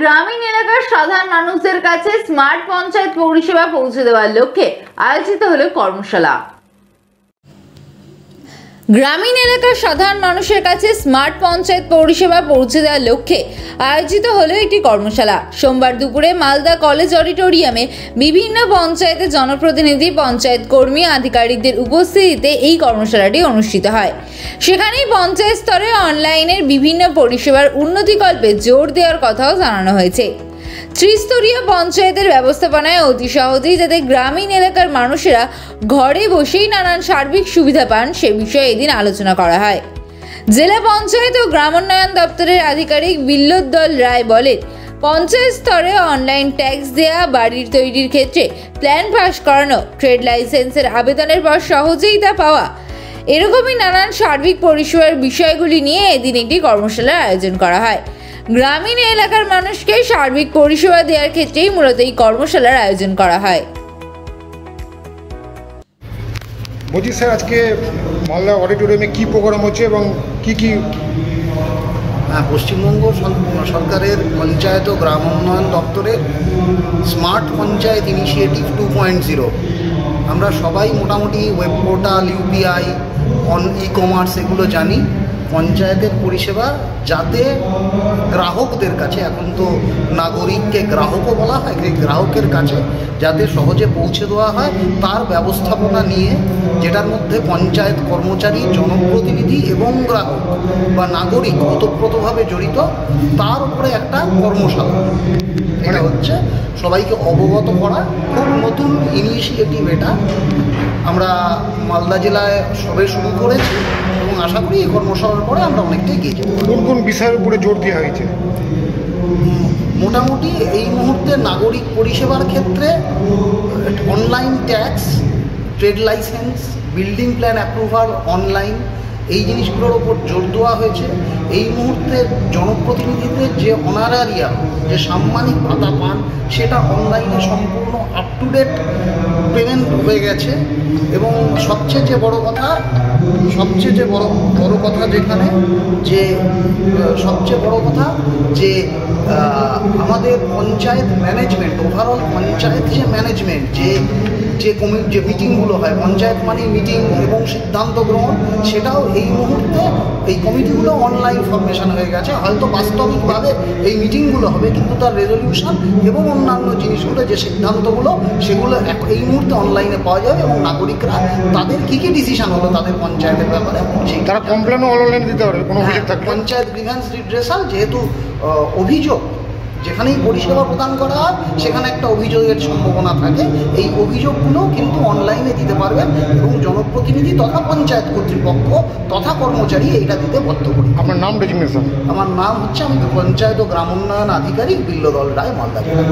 গ্রামীণ এলাকার সাধারণ মানুষদের কাছে স্মার্ট পঞ্চায়েত পরিষেবা পৌঁছে দেওয়ার লক্ষ্যে আয়োজিত হলো কর্মশালা। গ্রামীণ এলাকার সাধারণ মানুষের কাছে স্মার্ট পঞ্চায়েত পরিষেবা পৌঁছে দেওয়ার লক্ষ্যে আয়োজিত হলো একটি কর্মশালা। সোমবার দুপুরে মালদা কলেজ অডিটোরিয়ামে বিভিন্ন পঞ্চায়েতের জনপ্রতিনিধি, পঞ্চায়েত কর্মী, আধিকারিকদের উপস্থিতিতে এই কর্মশালাটি অনুষ্ঠিত হয়। সেখানেই পঞ্চায়েত স্তরে অনলাইনের বিভিন্ন পরিষেবার উন্নতিকল্পে জোর দেওয়ার কথাও জানানো হয়েছে। ত্রিস্তরীয় পঞ্চায়েতের ব্যবস্থাপনায় অতি সহজেই যাতে গ্রামীণ এলাকার মানুষেরা ঘরে বসেই নানান সার্বিক সুবিধা পান সে বিষয়ে এদিন আলোচনা করা হয়। জেলা পঞ্চায়েত ও গ্রামোন্নয়ন দপ্তরের আধিকারিক বিল্লোদ্দল রায় বলেন, পঞ্চায়েত স্তরে অনলাইন ট্যাক্স দেয়া, বাড়ির তৈরির ক্ষেত্রে প্ল্যান পাস করানো, ট্রেড লাইসেন্সের আবেদনের পর সহজেই তা পাওয়া, এরকমই নানান সার্বিক পরিষেবার বিষয়গুলি নিয়ে এদিন একটি কর্মশালার আয়োজন করা হয়। গ্রামীণ এলাকার মানুষকে সার্বিক পরিষেবা দেওয়ার ক্ষেত্রেই মূলত এই কর্মশালার আয়োজন করা হয়। বলছি স্যার, আজকে মালদা অডিটোরিয়ামে কি প্রোগ্রাম হচ্ছে এবং কি পশ্চিমবঙ্গ সরকারের পঞ্চায়েত ও গ্রাম উন্নয়ন দপ্তরের স্মার্ট পঞ্চায়েত ইনিশিয়েটিভ 2.0 আমরা সবাই মোটামুটি ওয়েব পোর্টাল, ইউপিআই, ই-কমার্স এগুলো জানি। পঞ্চায়েতের পরিষেবা যাতে গ্রাহকদের কাছে, এখন তো নাগরিককে গ্রাহকও বলা হয়, গ্রাহকের কাছে যাতে সহজে পৌঁছে দেওয়া হয় তার ব্যবস্থাপনা নিয়ে, যেটার মধ্যে পঞ্চায়েত কর্মচারী, জনপ্রতিনিধি এবং গ্রাহক বা নাগরিক ওতপ্রোতভাবে জড়িত, তার উপরে একটা কর্মশালা। এটা হচ্ছে সবাইকে অবগত করা, খুব নতুন ইনিশিয়েটিভ এটা। আমরা মালদা জেলায় সবে শুরু করেছি এবং আশা করি এই কর্মশালার পরে আমরা অনেকটা এগিয়ে যাব। কোন কোন বিষয়ের উপরে জোর দেওয়া হয়েছে? মোটামুটি এই মুহূর্তে নাগরিক পরিষেবার ক্ষেত্রে online tax, trade licence, building plan approval online, এই জিনিসগুলোর ওপর জোর দেওয়া হয়েছে। এই মুহূর্তে জনপ্রতিনিধিদের যে অনারারিয়া, যে সাম্মানিক ভাতা পান, সেটা অনলাইনে সম্পূর্ণ আপ টু ডেট পেমেন্ট হয়ে গেছে। এবং সবচেয়ে যে বড় কথা যেখানে যে সবচেয়ে বড় কথা যে আমাদের পঞ্চায়েত ম্যানেজমেন্ট, ওভারঅল পঞ্চায়েত যে ম্যানেজমেন্ট, যে মিটিংগুলো হয়, পঞ্চায়েত মানে মিটিং এবং সিদ্ধান্ত গ্রহণ, সেটাও এই মুহূর্তে এই কমিটিগুলো অনলাইন ফরমেশন হয়ে গেছে। হয়তো বাস্তবিকভাবে এই মিটিংগুলো হবে, কিন্তু তার রেজলিউশন এবং অন্যান্য জিনিসগুলো, যে সিদ্ধান্তগুলো, সেগুলো এই মুহূর্তে অনলাইনে পাওয়া যাবে এবং নাগরিকরা তাদের কী ডিসিশন হলো তাদের পঞ্চায়েতের ব্যাপারে, তারা কমপ্লেনও অনলাইনে দিতে পারবে কোনো অভিযোগ থাকলে। পঞ্চায়েত গ্রিভেন্স রিড্রেসাল, যেহেতু অভিযোগ যেখানেই পরিষেবা প্রদান করা হয় সেখানে একটা অভিযোগের সম্ভাবনা থাকে, এই অভিযোগগুলোও কিন্তু অনলাইনে দিতে পারবেন এবং জনপ্রতিনিধি তথা পঞ্চায়েত কর্তৃপক্ষ তথা কর্মচারী এইটা দিতে বদ্ধপরিকর। আপনার নাম, ডেজিগনেশন? আমার নাম হচ্ছে, আমি পঞ্চায়েত ও গ্রাম উন্নয়ন আধিকারিক বিল্লোদ্দল রায়, মালদা জেলা।